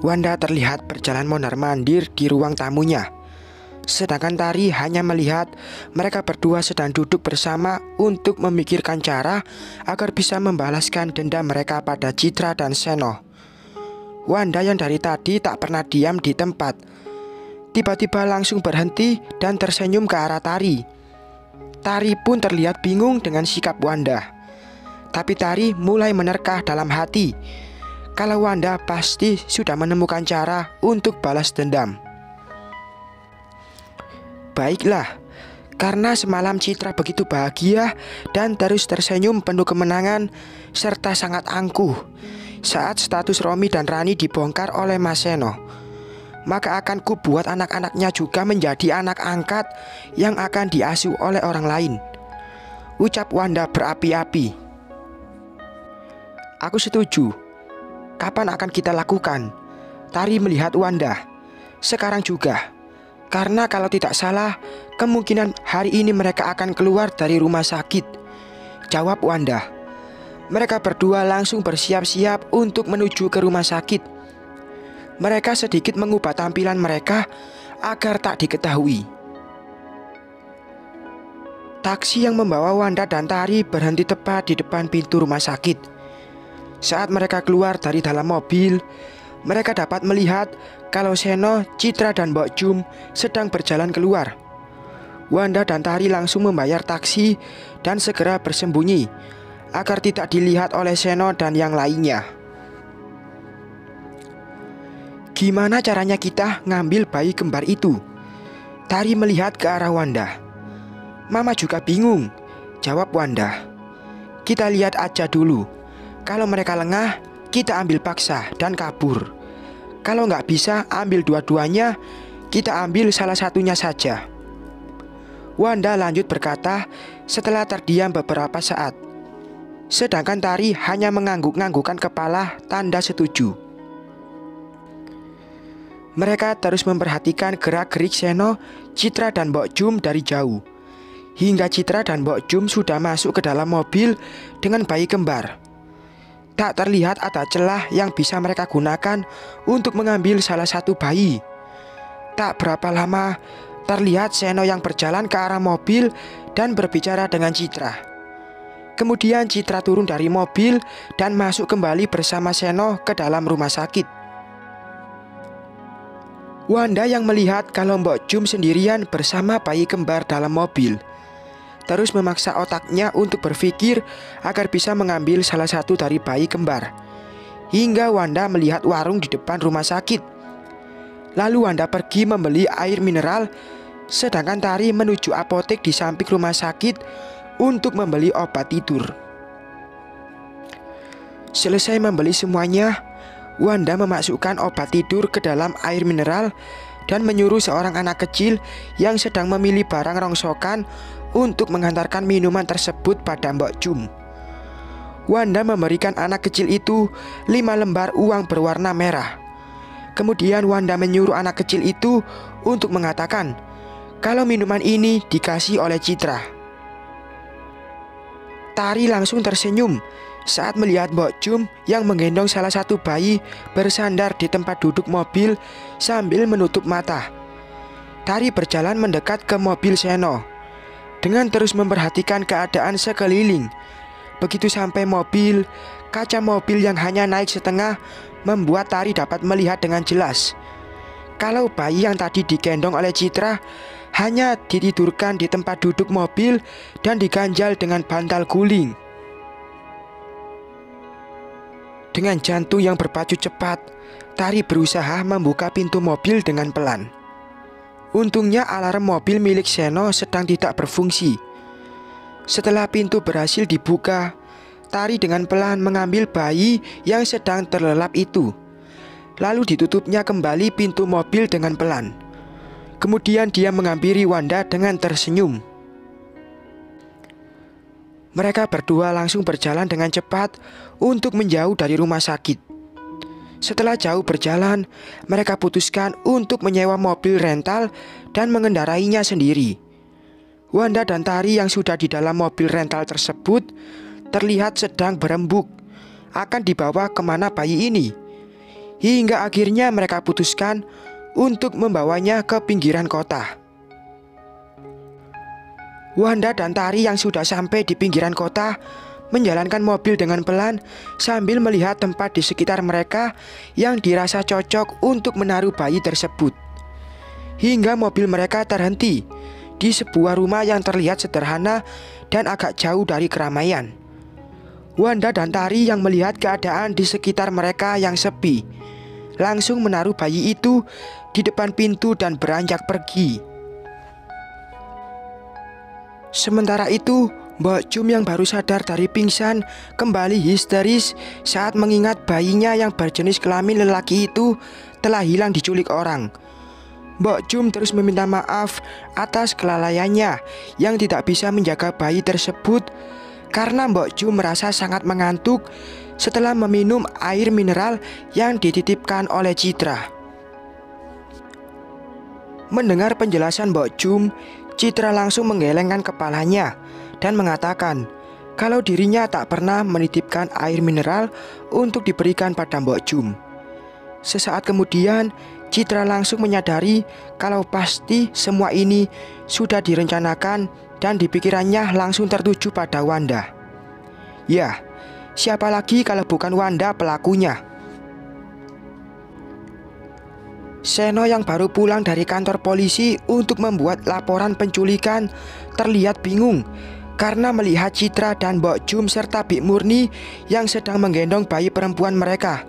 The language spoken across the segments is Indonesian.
Wanda terlihat berjalan mondar-mandir di ruang tamunya. Sedangkan Tari hanya melihat mereka berdua sedang duduk bersama untuk memikirkan cara agar bisa membalaskan dendam mereka pada Citra dan Seno. Wanda yang dari tadi tak pernah diam di tempat, tiba-tiba langsung berhenti dan tersenyum ke arah Tari. Tari pun terlihat bingung dengan sikap Wanda. Tapi Tari mulai menerka dalam hati kalau Wanda pasti sudah menemukan cara untuk balas dendam. Baiklah, karena semalam Citra begitu bahagia dan terus tersenyum penuh kemenangan serta sangat angkuh saat status Romi dan Rani dibongkar oleh Mas Seno, maka akan kubuat anak-anaknya juga menjadi anak angkat yang akan diasuh oleh orang lain, ucap Wanda berapi-api. Aku setuju. Kapan akan kita lakukan? Tari melihat Wanda. Sekarang juga. Karena kalau tidak salah, kemungkinan hari ini mereka akan keluar dari rumah sakit, jawab Wanda. Mereka berdua langsung bersiap-siap untuk menuju ke rumah sakit. Mereka sedikit mengubah tampilan mereka agar tak diketahui. Taksi yang membawa Wanda dan Tari berhenti tepat di depan pintu rumah sakit. Saat mereka keluar dari dalam mobil, mereka dapat melihat kalau Seno, Citra dan Mbok Jum sedang berjalan keluar. Wanda dan Tari langsung membayar taksi dan segera bersembunyi agar tidak dilihat oleh Seno dan yang lainnya. Gimana caranya kita ngambil bayi kembar itu? Tari melihat ke arah Wanda. Mama juga bingung, jawab Wanda. Kita lihat aja dulu. Kalau mereka lengah, kita ambil paksa dan kabur. Kalau nggak bisa ambil dua-duanya, kita ambil salah satunya saja. Wanda lanjut berkata setelah terdiam beberapa saat. Sedangkan Tari hanya mengangguk-anggukkan kepala tanda setuju. Mereka terus memperhatikan gerak-gerik Seno, Citra dan Mbok Jum dari jauh. Hingga Citra dan Mbok Jum sudah masuk ke dalam mobil dengan bayi kembar. Tak terlihat ada celah yang bisa mereka gunakan untuk mengambil salah satu bayi. Tak berapa lama, terlihat Seno yang berjalan ke arah mobil dan berbicara dengan Citra. Kemudian Citra turun dari mobil dan masuk kembali bersama Seno ke dalam rumah sakit. Wanda yang melihat kalau Mbok Jum sendirian bersama bayi kembar dalam mobil, terus memaksa otaknya untuk berpikir agar bisa mengambil salah satu dari bayi kembar. Hingga Wanda melihat warung di depan rumah sakit. Lalu Wanda pergi membeli air mineral, sedangkan Tari menuju apotek di samping rumah sakit untuk membeli obat tidur. Selesai membeli semuanya, Wanda memasukkan obat tidur ke dalam air mineral dan menyuruh seorang anak kecil yang sedang memilih barang rongsokan untuk mengantarkan minuman tersebut pada Mbok Jum. Wanda memberikan anak kecil itu 5 lembar uang berwarna merah. Kemudian Wanda menyuruh anak kecil itu untuk mengatakan kalau minuman ini dikasih oleh Citra. Tari langsung tersenyum saat melihat Mbok Jum yang menggendong salah satu bayi bersandar di tempat duduk mobil sambil menutup mata. Tari berjalan mendekat ke mobil Seno dengan terus memperhatikan keadaan sekeliling. Begitu sampai mobil, kaca mobil yang hanya naik setengah membuat Tari dapat melihat dengan jelas kalau bayi yang tadi digendong oleh Citra hanya ditidurkan di tempat duduk mobil dan diganjal dengan bantal guling. Dengan jantung yang berpacu cepat, Tari berusaha membuka pintu mobil dengan pelan. Untungnya alarm mobil milik Seno sedang tidak berfungsi. Setelah pintu berhasil dibuka, Tari dengan pelan mengambil bayi yang sedang terlelap itu. Lalu ditutupnya kembali pintu mobil dengan pelan. Kemudian dia menghampiri Wanda dengan tersenyum. Mereka berdua langsung berjalan dengan cepat untuk menjauh dari rumah sakit. Setelah jauh berjalan, mereka putuskan untuk menyewa mobil rental dan mengendarainya sendiri. Wanda dan Tari yang sudah di dalam mobil rental tersebut terlihat sedang berembuk akan dibawa kemana bayi ini. hingga akhirnya mereka putuskan untuk membawanya ke pinggiran kota. Wanda dan Tari yang sudah sampai di pinggiran kota menjalankan mobil dengan pelan sambil melihat tempat di sekitar mereka yang dirasa cocok untuk menaruh bayi tersebut. Hingga mobil mereka terhenti di sebuah rumah yang terlihat sederhana dan agak jauh dari keramaian. Wanda dan Tari yang melihat keadaan di sekitar mereka yang sepi, langsung menaruh bayi itu di depan pintu dan beranjak pergi. Sementara itu, Mbok Jum yang baru sadar dari pingsan kembali histeris saat mengingat bayinya yang berjenis kelamin lelaki itu telah hilang diculik orang. Mbok Jum terus meminta maaf atas kelalaiannya yang tidak bisa menjaga bayi tersebut karena Mbok Jum merasa sangat mengantuk setelah meminum air mineral yang dititipkan oleh Citra. Mendengar penjelasan Mbok Jum, Citra langsung menggelengkan kepalanya dan mengatakan kalau dirinya tak pernah menitipkan air mineral untuk diberikan pada Mbok Jum. Sesaat kemudian, Citra langsung menyadari kalau pasti semua ini sudah direncanakan dan di pikirannya langsung tertuju pada Wanda. Ya, siapa lagi kalau bukan Wanda pelakunya? Seno yang baru pulang dari kantor polisi untuk membuat laporan penculikan terlihat bingung karena melihat Citra dan Mbok Jum serta Bik Murni yang sedang menggendong bayi perempuan mereka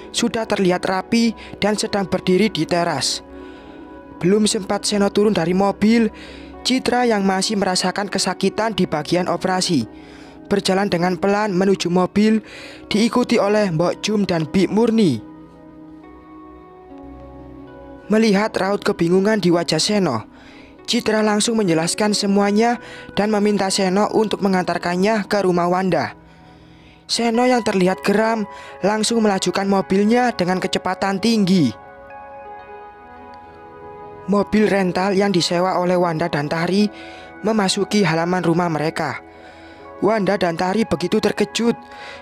sudah terlihat rapi dan sedang berdiri di teras. Belum sempat Seno turun dari mobil, Citra yang masih merasakan kesakitan di bagian operasi berjalan dengan pelan menuju mobil diikuti oleh Mbok Jum dan Bik Murni. Melihat raut kebingungan di wajah Seno, Citra langsung menjelaskan semuanya dan meminta Seno untuk mengantarkannya ke rumah Wanda. Seno yang terlihat geram langsung melajukan mobilnya dengan kecepatan tinggi. Mobil rental yang disewa oleh Wanda dan Tari memasuki halaman rumah mereka. Wanda dan Tari begitu terkejut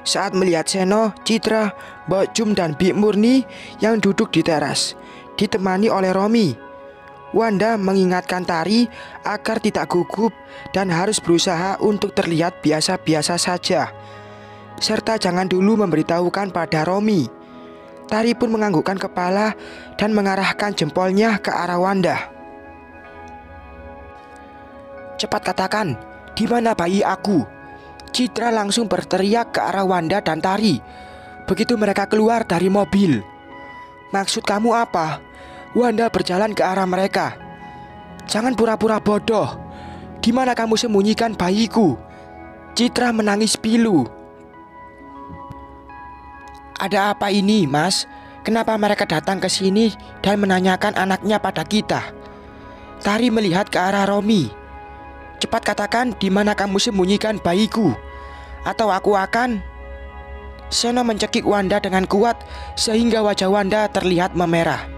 saat melihat Seno, Citra, Mbok Jum dan Bik Murni yang duduk di teras, ditemani oleh Romi. Wanda mengingatkan Tari agar tidak gugup dan harus berusaha untuk terlihat biasa-biasa saja, serta jangan dulu memberitahukan pada Romi. Tari pun menganggukkan kepala dan mengarahkan jempolnya ke arah Wanda. "Cepat katakan, di mana bayi aku?" Citra langsung berteriak ke arah Wanda dan Tari begitu mereka keluar dari mobil. "Maksud kamu apa?" Wanda berjalan ke arah mereka. "Jangan pura-pura bodoh. Di mana kamu sembunyikan bayiku?" Citra menangis pilu. "Ada apa ini, Mas? Kenapa mereka datang ke sini dan menanyakan anaknya pada kita?" Tari melihat ke arah Romi. "Cepat katakan di mana kamu sembunyikan bayiku, atau aku akan..." Seno mencekik Wanda dengan kuat sehingga wajah Wanda terlihat memerah.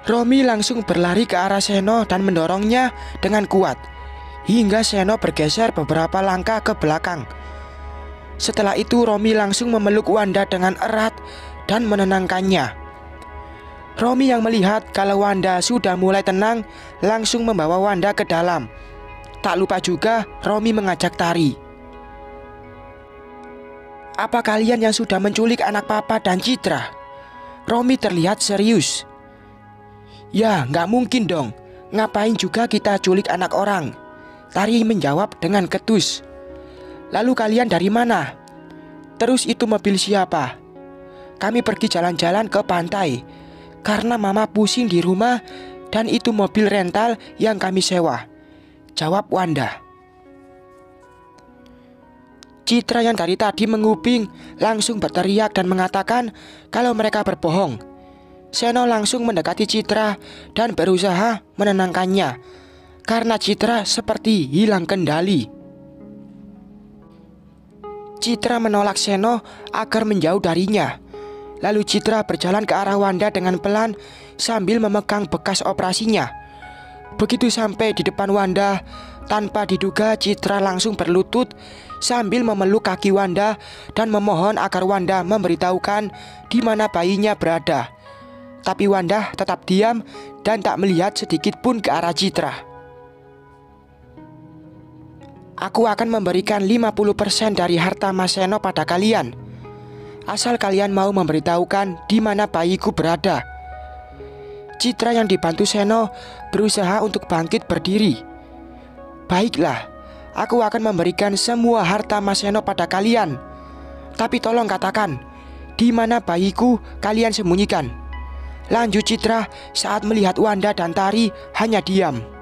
Romi langsung berlari ke arah Seno dan mendorongnya dengan kuat hingga Seno bergeser beberapa langkah ke belakang. Setelah itu Romi langsung memeluk Wanda dengan erat dan menenangkannya. Romi yang melihat kalau Wanda sudah mulai tenang langsung membawa Wanda ke dalam. Tak lupa juga Romi mengajak Tari. "Apa kalian yang sudah menculik anak Papa dan Citra?" Romi terlihat serius. "Ya, nggak mungkin dong. Ngapain juga kita culik anak orang?" Tari menjawab dengan ketus. "Lalu kalian dari mana? Terus itu mobil siapa?" "Kami pergi jalan-jalan ke pantai karena Mama pusing di rumah dan itu mobil rental yang kami sewa," jawab Wanda. Citra yang dari tadi menguping langsung berteriak dan mengatakan kalau mereka berbohong. Seno langsung mendekati Citra dan berusaha menenangkannya karena Citra seperti hilang kendali. Citra menolak Seno agar menjauh darinya. Lalu Citra berjalan ke arah Wanda dengan pelan sambil memegang bekas operasinya. Begitu sampai di depan Wanda, Tanpa diduga, Citra langsung berlutut sambil memeluk kaki Wanda dan memohon agar Wanda memberitahukan di mana bayinya berada. Tapi Wanda tetap diam dan tak melihat sedikit pun ke arah Citra. Aku akan memberikan 50% dari harta Mas Seno pada kalian, asal kalian mau memberitahukan di mana bayiku berada. Citra yang dibantu Seno berusaha untuk bangkit berdiri. Baiklah, aku akan memberikan semua harta Mas Seno pada kalian. Tapi tolong katakan, di mana bayiku kalian sembunyikan? Lanjut Citra saat melihat Wanda dan Tari hanya diam.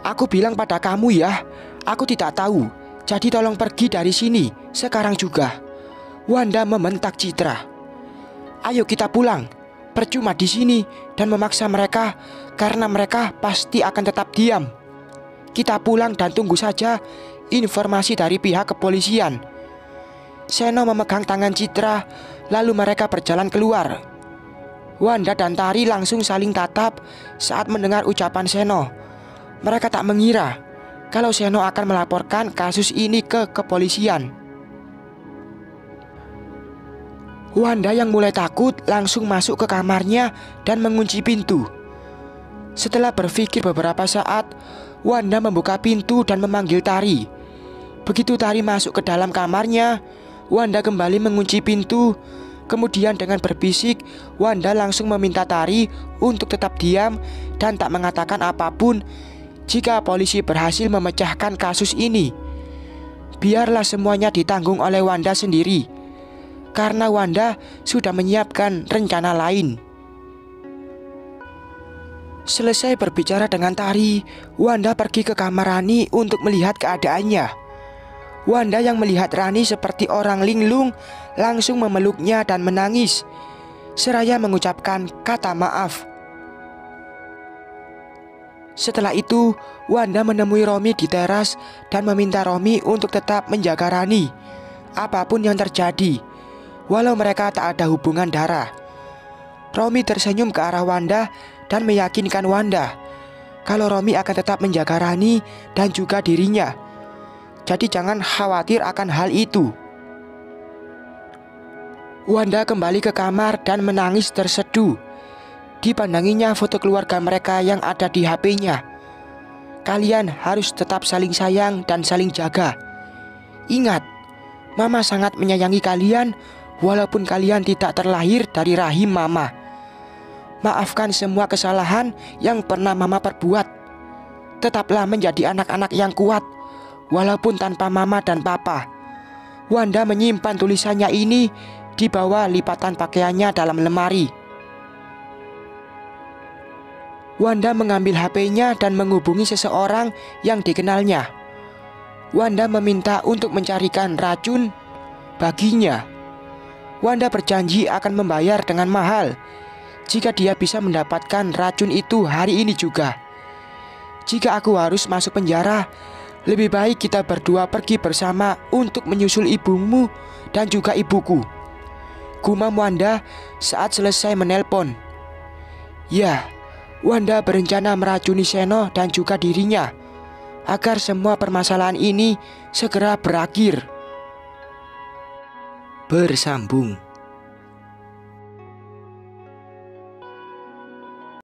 Aku bilang pada kamu ya, aku tidak tahu. Jadi tolong pergi dari sini sekarang juga. Wanda membentak Citra. Ayo kita pulang. Percuma di sini dan memaksa mereka karena mereka pasti akan tetap diam. Kita pulang dan tunggu saja informasi dari pihak kepolisian. Seno memegang tangan Citra, lalu mereka berjalan keluar. Wanda dan Tari langsung saling tatap saat mendengar ucapan Seno. Mereka tak mengira kalau Seno akan melaporkan kasus ini ke kepolisian. Wanda yang mulai takut langsung masuk ke kamarnya dan mengunci pintu. Setelah berpikir beberapa saat, Wanda membuka pintu dan memanggil Tari. Begitu Tari masuk ke dalam kamarnya, Wanda kembali mengunci pintu. Kemudian dengan berbisik, Wanda langsung meminta Tari untuk tetap diam dan tak mengatakan apapun jika polisi berhasil memecahkan kasus ini. Biarlah semuanya ditanggung oleh Wanda sendiri, karena Wanda sudah menyiapkan rencana lain. Selesai berbicara dengan Tari, Wanda pergi ke kamar Rani untuk melihat keadaannya. Wanda yang melihat Rani seperti orang linglung langsung memeluknya dan menangis, seraya mengucapkan kata maaf. Setelah itu, Wanda menemui Romi di teras dan meminta Romi untuk tetap menjaga Rani, apapun yang terjadi, walau mereka tak ada hubungan darah. Romi tersenyum ke arah Wanda dan meyakinkan Wanda kalau Romi akan tetap menjaga Rani dan juga dirinya. Jadi jangan khawatir akan hal itu. Wanda kembali ke kamar dan menangis terseduh. Dipandanginya foto keluarga mereka yang ada di HP-nya. Kalian harus tetap saling sayang dan saling jaga. Ingat, Mama sangat menyayangi kalian walaupun kalian tidak terlahir dari rahim Mama. Maafkan semua kesalahan yang pernah Mama perbuat. Tetaplah menjadi anak-anak yang kuat walaupun tanpa Mama dan Papa. Wanda menyimpan tulisannya ini di bawah lipatan pakaiannya dalam lemari. Wanda mengambil HP-nya dan menghubungi seseorang yang dikenalnya. Wanda meminta untuk mencarikan racun baginya. Wanda berjanji akan membayar dengan mahal jika dia bisa mendapatkan racun itu hari ini juga. Jika aku harus masuk penjara, lebih baik kita berdua pergi bersama untuk menyusul ibumu dan juga ibuku, gumam Wanda saat selesai menelpon. Ya, Wanda berencana meracuni Seno dan juga dirinya agar semua permasalahan ini segera berakhir. Bersambung.